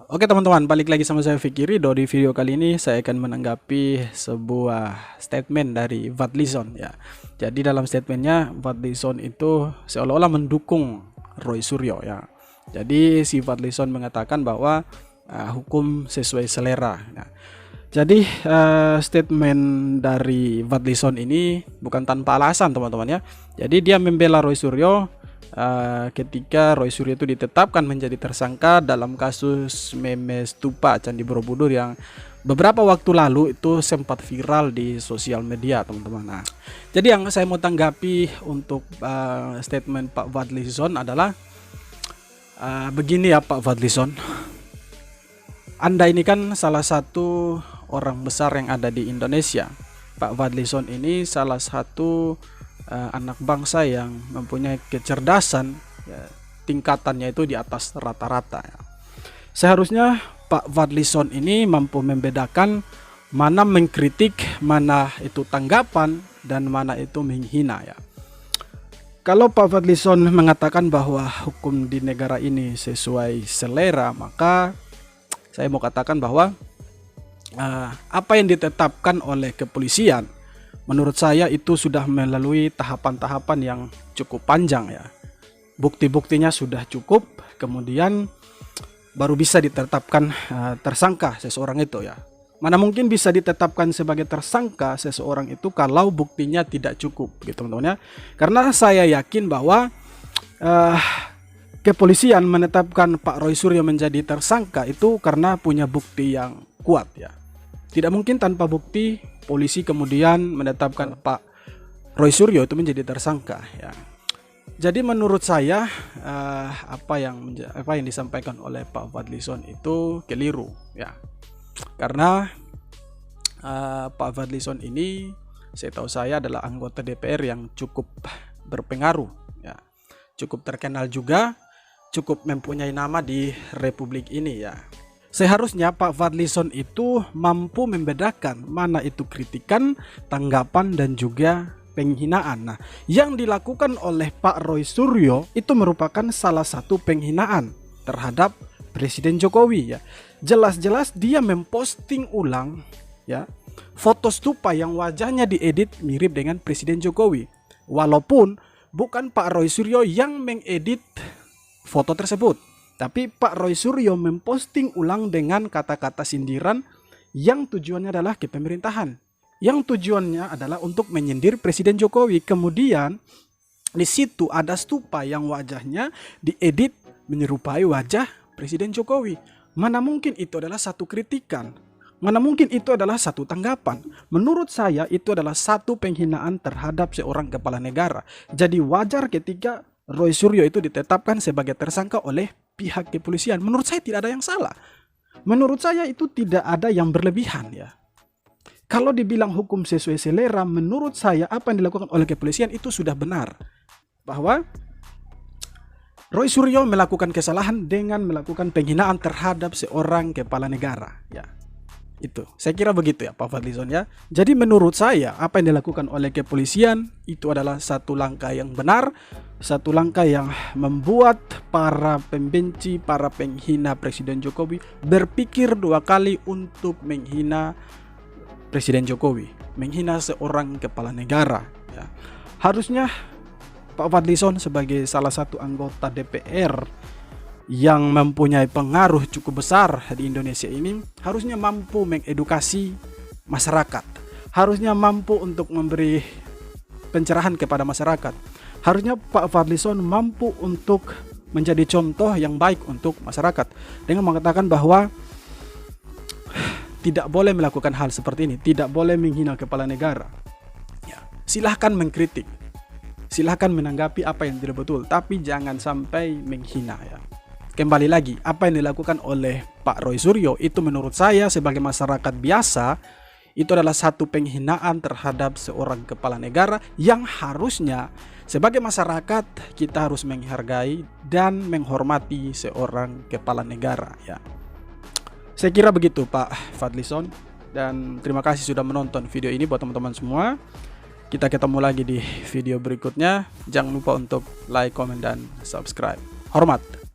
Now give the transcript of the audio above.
Oke teman-teman, balik lagi sama saya Vicky Ridho. Di video kali ini saya akan menanggapi sebuah statement dari Fadlizon ya. Jadi dalam statementnya Fadlizon itu seolah-olah mendukung Roy Suryo ya. Jadi si Fadlizon mengatakan bahwa hukum sesuai selera. Nah, jadi statement dari Fadlizon ini bukan tanpa alasan teman-teman ya. Jadi dia membela Roy Suryo ketika Roy Suryo itu ditetapkan menjadi tersangka dalam kasus meme stupa Candi Borobudur yang beberapa waktu lalu itu sempat viral di sosial media teman-teman. Nah, jadi yang saya mau tanggapi untuk statement Pak Fadlizon adalah begini ya Pak Fadlizon, Anda ini kan salah satu orang besar yang ada di Indonesia. Pak Fadlizon ini salah satu anak bangsa yang mempunyai kecerdasan ya, tingkatannya itu di atas rata-rata ya. Seharusnya Pak Fadlizon ini mampu membedakan mana mengkritik, mana itu tanggapan, dan mana itu menghina ya. Kalau Pak Fadlizon mengatakan bahwa hukum di negara ini sesuai selera, maka saya mau katakan bahwa apa yang ditetapkan oleh kepolisian menurut saya itu sudah melalui tahapan-tahapan yang cukup panjang ya. Bukti-buktinya sudah cukup, kemudian baru bisa ditetapkan tersangka seseorang itu ya. Mana mungkin bisa ditetapkan sebagai tersangka seseorang itu kalau buktinya tidak cukup gitu teman-teman ya. Karena saya yakin bahwa kepolisian menetapkan Pak Roy Suryo menjadi tersangka itu karena punya bukti yang kuat ya. Tidak mungkin tanpa bukti polisi kemudian menetapkan Pak Roy Suryo itu menjadi tersangka ya. Jadi menurut saya apa yang disampaikan oleh Pak Fadlizon itu keliru ya. Karena Pak Fadlizon ini setahu saya adalah anggota DPR yang cukup berpengaruh ya. Cukup terkenal juga, cukup mempunyai nama di Republik ini ya. Seharusnya Pak Fadlizon itu mampu membedakan mana itu kritikan, tanggapan, dan juga penghinaan. Nah, yang dilakukan oleh Pak Roy Suryo itu merupakan salah satu penghinaan terhadap Presiden Jokowi ya. Jelas-jelas dia memposting ulang ya foto stupa yang wajahnya diedit mirip dengan Presiden Jokowi. Walaupun bukan Pak Roy Suryo yang mengedit foto tersebut, tapi Pak Roy Suryo memposting ulang dengan kata-kata sindiran yang tujuannya adalah ke pemerintahan. Yang tujuannya adalah untuk menyindir Presiden Jokowi. Kemudian di situ ada stupa yang wajahnya diedit menyerupai wajah Presiden Jokowi. Mana mungkin itu adalah satu kritikan? Mana mungkin itu adalah satu tanggapan? Menurut saya itu adalah satu penghinaan terhadap seorang kepala negara. Jadi wajar ketika Roy Suryo itu ditetapkan sebagai tersangka oleh pihak kepolisian. Menurut saya tidak ada yang salah. Menurut saya itu tidak ada yang berlebihan ya. Kalau dibilang hukum sesuai selera, menurut saya apa yang dilakukan oleh kepolisian itu sudah benar. Bahwa Roy Suryo melakukan kesalahan dengan melakukan penghinaan terhadap seorang kepala negara ya. Itu saya kira begitu ya Pak Fadlizon ya. Jadi menurut saya apa yang dilakukan oleh kepolisian itu adalah satu langkah yang benar, satu langkah yang membuat para pembenci, para penghina Presiden Jokowi berpikir dua kali untuk menghina Presiden Jokowi, menghina seorang kepala negara ya. Harusnya Pak Fadlizon sebagai salah satu anggota DPR yang mempunyai pengaruh cukup besar di Indonesia ini harusnya mampu mengedukasi masyarakat, harusnya mampu untuk memberi pencerahan kepada masyarakat. Harusnya Pak Fadlizon mampu untuk menjadi contoh yang baik untuk masyarakat dengan mengatakan bahwa tidak boleh melakukan hal seperti ini, tidak boleh menghina kepala negara ya. Silahkan mengkritik, silahkan menanggapi apa yang tidak betul, tapi jangan sampai menghina ya. Kembali lagi, apa yang dilakukan oleh Pak Roy Suryo itu menurut saya sebagai masyarakat biasa itu adalah satu penghinaan terhadap seorang kepala negara yang harusnya sebagai masyarakat kita harus menghargai dan menghormati seorang kepala negara ya. Saya kira begitu Pak Fadlizon, dan terima kasih sudah menonton video ini buat teman-teman semua. Kita ketemu lagi di video berikutnya. Jangan lupa untuk like, komen, dan subscribe. Hormat.